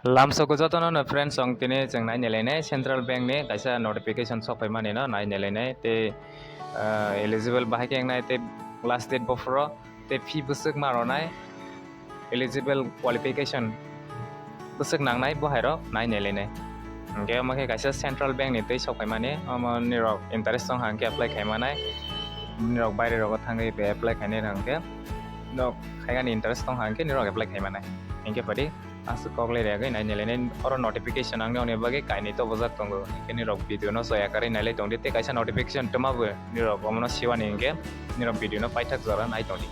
Lamsoko jotono no friends song tini jeng nai nelainai central bank ni kaisa notification sopai mani no nai nelainai te eligible bahai keng nai te last date bofro te fee busuk maronai eligible qualification busuk nangnai bohairo nai nelainai hingke amake kaisa central bank ni tei sopai mani amo nirok interest song hangke apply khaimanai nirok baire rogo thangai be apply khainai hangke nok khaigani interest song hangke nirok apply khaimanai hingke padi asuk koglai reagai nai nelainai oro notification angni oni bagi kaini to bojak tongo hingke nirok video no soya kari nailai tongdi te kaisa notification tomabu nirok omono siwani hingke nirok video no paithak jora nai tongdi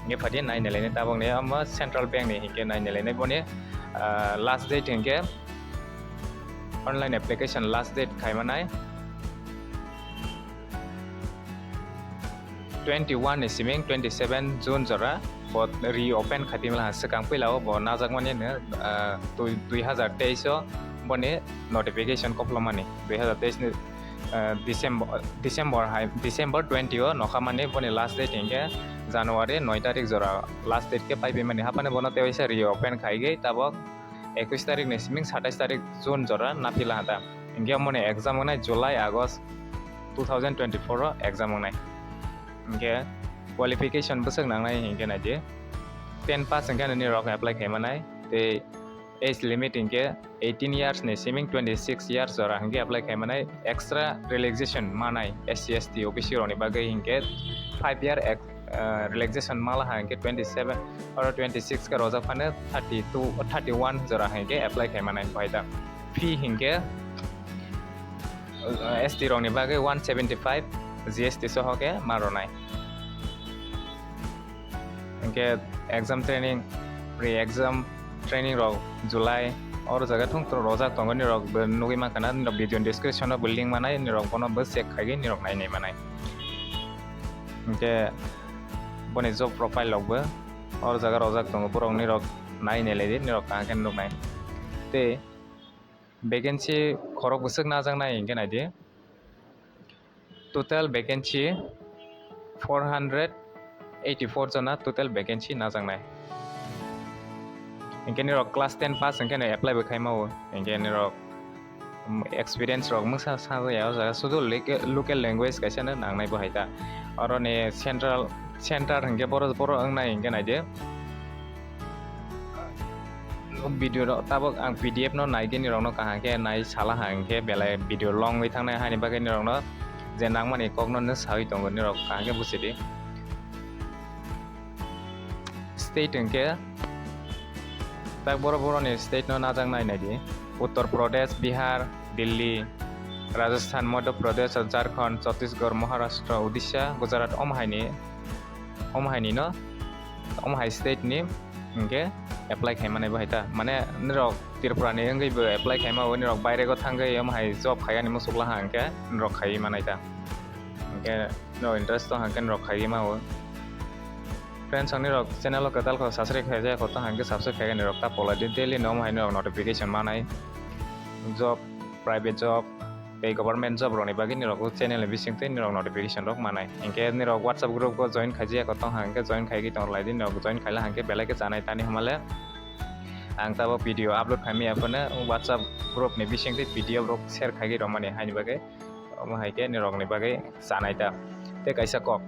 hingke padi nai nelainai tabok ni amo central bank ni hingke nai nelainai boni last date hingke online application last date khaimanai 21 ni siming 27 June jora bot reopen khatimla sekang pilao bo najakmani ne 2023 o boni notification koplomani 2023 ni December 20 o nokhamani boni last date hingke January 9 tarik jora last date ke paibe mani hapane bono tewaisa reopen khaige tabok 21 tarik ni siming 27 tarik June jora napila hata hingke moni exam nai July August 2024 o exam nai hingke qualification busuk nangnai hingke na je 10 pass hingke nirok apply khaimanai te age limit hingke 18 years ni siming 26 years jora hingke apply khaimanai extra relaxation manai SC ST OBC roni bagai hingke 5 year relaxation mala hingke 27 or 26 ka rojak phane 32 31 jora hingke apply khaimanai paida fee hingke ST roni bagai 175 GST sohoke maronai hingke exam training pre-exam training rok July or jaga thung to rojak tongo nirok nugui makana nirok video description no link manai nirok bono bo check khaigi nirok nainai manai hingke boni job profile log bo or jaga rojak tongo borok nirok nainai ledi nirok kaken nuknai te vacancy khorok busuk najaknai hingke naidi total vacancy 484 jona total vacancy najaknai hingke nirok class 10 pass hingke apply bo khaimao hingke nirok experience rok mungsa sajaya jaga sudu local language kaisa no nangnai bo haita oro ni center hingke boro angnai hingke naide video ro tabok ang PDF no naige nirok no kahangke nai sala hangke belai video long wi thangnai hani bagai nirok no je nangmani kokno no sawi tongo nirok kahangke busidi state hingke tak boro ni state no najaknai naidi Uttar Pradesh Bihar Delhi Rajasthan Madhya Pradesh Jharkhand Chhattisgarh Maharashtra Odisha Gujarat omhaini no omhai state ni hingke apply khaimanai bo haita mane nirok Tripura ni ngai bo apply khaima o nirok baire go thangai omhai job khaigani musukla hangke nirok khai manai ta hingke no interest to hangke nirok khai ma o friends ang nirok channel ko tal ko subscribe khaija ko ta hangke subscribe khaigani nirok ta pola daily no omhai nirok notification manai job private job bei government job roni bagi nirok channel ni bisingte nirok notification rok manai hingke nirok WhatsApp group ko join khaija ko ta hangke join khaigi tong laidi nirok join khaila hangke belai ke janai tani hamale ang tabo video upload khaimi apone WhatsApp group ni bisingte video rok share khaigi romani haini bagai haike nirok ni bagai janai ta te kaisa kok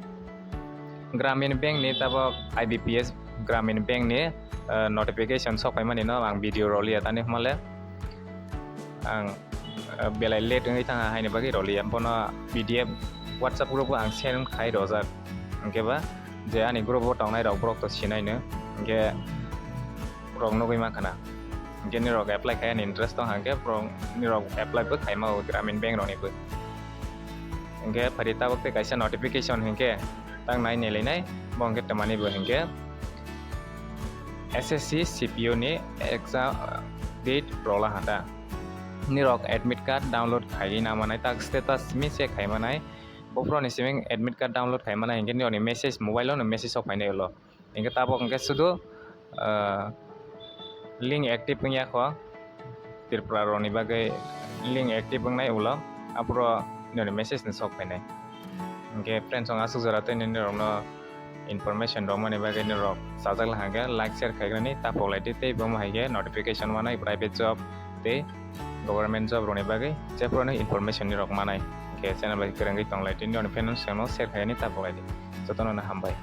Gramin Bank ni tabo IBPS Gramin Bank ni notification sokai mani no ang video rolia tani hamale ang belai late ngai tanga haini bagi rolia bono PDF WhatsApp group ang send khai rojak hingke ba je ani group o tongnai rok brok to sinai no hingke rok nugui makana hingke nirok apply khai ani interest tong hangke nirok apply bo khaima o Gramin Bank roni bo hingke phari tabok te kaisa notification hingke tang nai nelainai bongke tamani bo hingke SSC CPO ni exam date rola hata nirok admit card download khai na manai tak status mi check khai manai bofro ni siming admit card download khai manai hingke ni message mobile no message ok painai lo hingke tabok hingke sudu link active ngya kho Tripura roni bagai link active ngai ulo apro ni message ni sok painai hingke friends ang asuk jora te ni nirok no information rok mani bagai nirok sajak lahage like share khaigani tapoklaidi tei bomo haige notification manai private job tei government job roni bagai jephro ni information ni rok manai ke channel bai kwrangui tonglai tini oni finance channel share khaigani tapoklaidi jotono na hambai.